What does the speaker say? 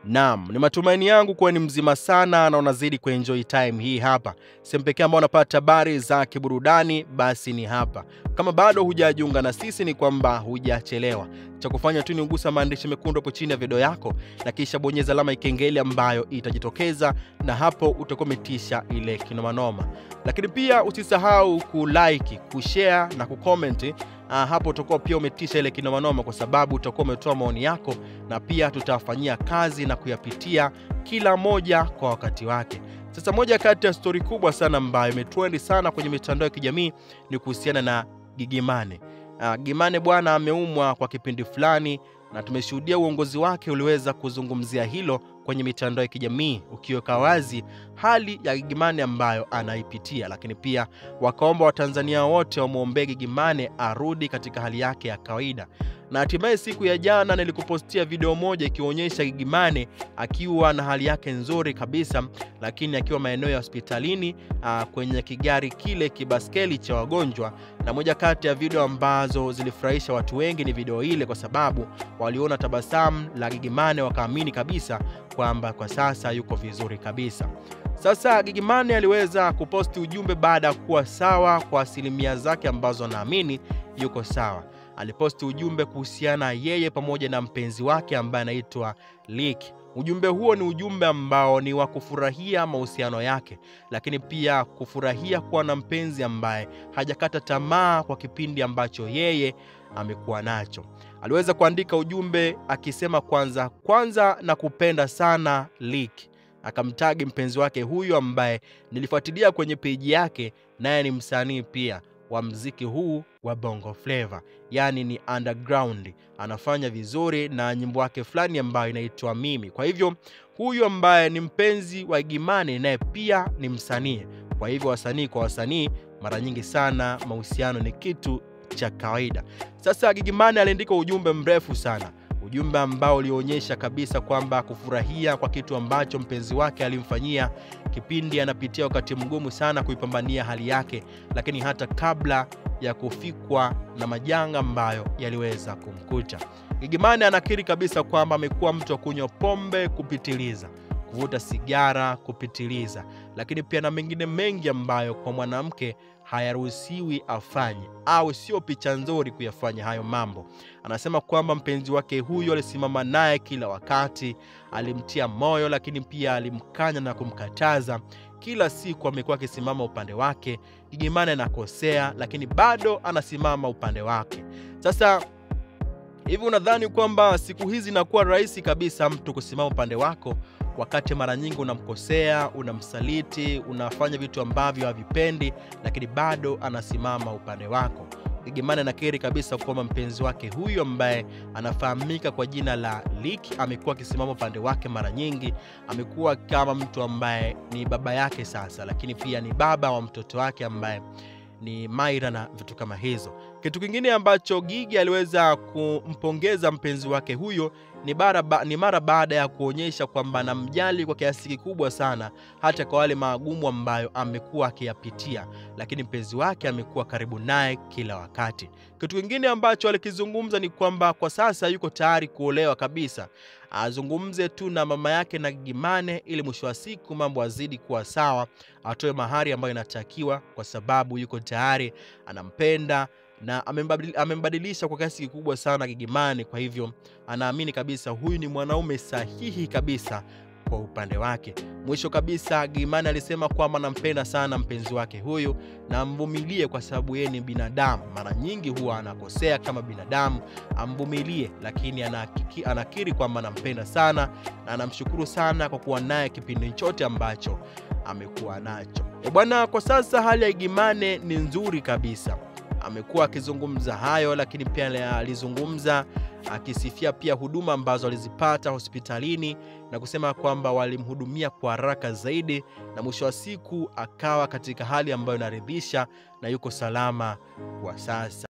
Naam, ni matumaini yangu kuwa ni mzima sana na unazidi kuenjoy time hii hapa. Sehemu pekee ambao unapata habari za kiburudani basi ni hapa. Kama bado hujajiunga na sisi ni kwamba hujachelewa. Cha kufanya tu ni ugusa maandishi mekundu hapo chini ya video yako na kisha bonyeza alama ya kengele ambayo itajitokeza, na hapo utakometisha ile kinomanoma. Lakini pia usisahau kulike, kushare na kucomment. Hapo utakuwa pia umetisha ile kinomanoma, kwa sababu utakuwa umetoa maoni yako na pia tutafanyia kazi na kuyapitia kila moja kwa wakati wake. Sasa moja kati ya story kubwa sana ambayo imetrend sana kwenye mitandao ya kijamii ni kuhusiana na Gigy Money. Gigy Money bwana ameumwa kwa kipindi fulani na tumeshuhudia uongozi wake uliweza kuzungumzia hilo kwenye mitandao ya kijamii, ukiweka wazi hali ya Gigy Money ambayo anaipitia, lakini pia wakaomba Watanzania wote wamuombe Gigy Money arudi katika hali yake ya kawaida. Na hatimaye siku ya jana nilikupostia video moja ikionyesha Gigy Money akiwa na hali yake nzuri kabisa, lakini akiwa maeneo ya hospitalini kwenye kigari kile kibaskeli cha wagonjwa. Na moja kati ya video ambazo zilifurahisha watu wengi ni video ile, kwa sababu waliona tabasamu la Gigy Money wakaamini kabisa kwamba kwa sasa yuko vizuri kabisa. Sasa Gigy Money aliweza kuposti ujumbe baada ya kuwa sawa kwa asilimia zake ambazo naamini yuko sawa. Aliposti ujumbe kuhusiana yeye pamoja na mpenzi wake ambaye anaitwa Lick. Ujumbe huo ni ujumbe ambao ni wa kufurahia mahusiano yake, lakini pia kufurahia kuwa na mpenzi ambaye hajakata tamaa kwa kipindi ambacho yeye amekuwa nacho. Aliweza kuandika ujumbe akisema kwanza na kupenda sana Lick. Akamtagi mpenzi wake huyu ambaye nilifuatilia kwenye page yake, naye ni msanii pia wa muziki huu wa Bongo Flava, yani ni underground. Anafanya vizuri na nyimbo yake fulani ambayo inaitwa Mimi. Kwa hivyo huyu ambaye ni mpenzi wa Gigy Money naye pia ni msanii. Kwa hivyo wasanii kwa wasanii mara nyingi sana mahusiano ni kitu cha kawaida. Sasa Gigy Money aliandika ujumbe mrefu sana, ujumbe ambao ulionyesha kabisa kwamba kufurahia kwa kitu ambacho mpenzi wake alimfanyia kipindi anapitia wakati mgumu sana kuipambania hali yake, lakini hata kabla ya kufikwa na majanga ambayo yaliweza kumkuta. Gigy Money anakiri kabisa kwamba amekuwa mtu wa kunywa pombe kupitiliza, kuvuta sigara kupitiliza, lakini pia na mengine mengi ambayo kwa mwanamke hayaruhusiwi afanye, au sio picha nzuri kuyafanya hayo mambo. Anasema kwamba mpenzi wake huyo alisimama naye kila wakati, alimtia moyo, lakini pia alimkanya na kumkataza. Kila siku amekuwa akisimama upande wake. Gigy Money anakosea, lakini bado anasimama upande wake. Sasa hivi unadhani kwamba siku hizi inakuwa rahisi kabisa mtu kusimama upande wako wakati mara nyingi unamkosea, unamsaliti, unafanya vitu ambavyo havipendi, lakini bado anasimama upande wako? Gigy Money anakiri kabisa kwamba mpenzi wake huyu ambaye anafahamika kwa jina la Lick amekuwa akisimama upande wake mara nyingi. Amekuwa kama mtu ambaye ni baba yake sasa, lakini pia ni baba wa mtoto wake ambaye ni Maira na vitu kama hizo. Kitu kingine ambacho Gigy aliweza kumpongeza mpenzi wake huyo ni mara baada ya kuonyesha kwamba anamjali kwa kiasi kikubwa sana, hata kwa wale magumu ambayo amekuwa akiyapitia, lakini mpenzi wake amekuwa karibu naye kila wakati. Kitu kingine ambacho alikizungumza ni kwamba kwa sasa yuko tayari kuolewa kabisa. Azungumze tu na mama yake na Gigy Money ili mwisho wa siku mambo azidi kuwa sawa, atoe mahari ambayo inatakiwa, kwa sababu yuko tayari, anampenda na amembadilisha kwa kiasi kikubwa sana Gigy Money. Kwa hivyo anaamini kabisa huyu ni mwanaume sahihi kabisa kwa upande wake. Mwisho kabisa Gigy Money alisema kwamba anampenda sana mpenzi wake huyu na amvumilie, kwa sababu yeye ni binadamu, mara nyingi huwa anakosea kama binadamu, amvumilie. Lakini anakiri kwamba anampenda sana na anamshukuru sana kwa kuwa naye kipindi chote ambacho amekuwa nacho. Bwana, kwa sasa hali ya Gigy Money ni nzuri kabisa. Amekuwa akizungumza hayo, lakini pia alizungumza akisifia pia huduma ambazo alizipata hospitalini na kusema kwamba walimhudumia kwa haraka zaidi, na mwisho wa siku akawa katika hali ambayo inaridhisha na yuko salama kwa sasa.